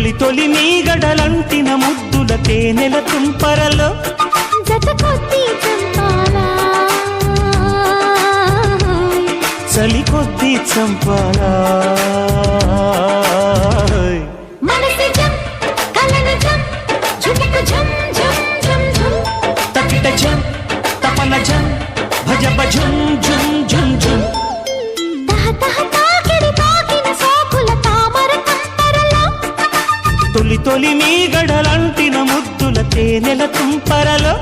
తొలి తొలి నీ గడలంటిన ముద్దుల తేనెల తుంపరలో జత కొద్ది చంపాలా చలి కొద్ది చంపాలా మనసి జం కలన జం ఝుమకు ఝం ఝం ఝం ఝం తకిట జం తపన జం భజబ ఝుం ఝుం ఝుం ఝుం తహ తహ తాకిడి తాకిన సోకుల తామర తంపరలో తొలి తొలి మీ గడలంటిన ముద్దుల తేనెల తుంపరలో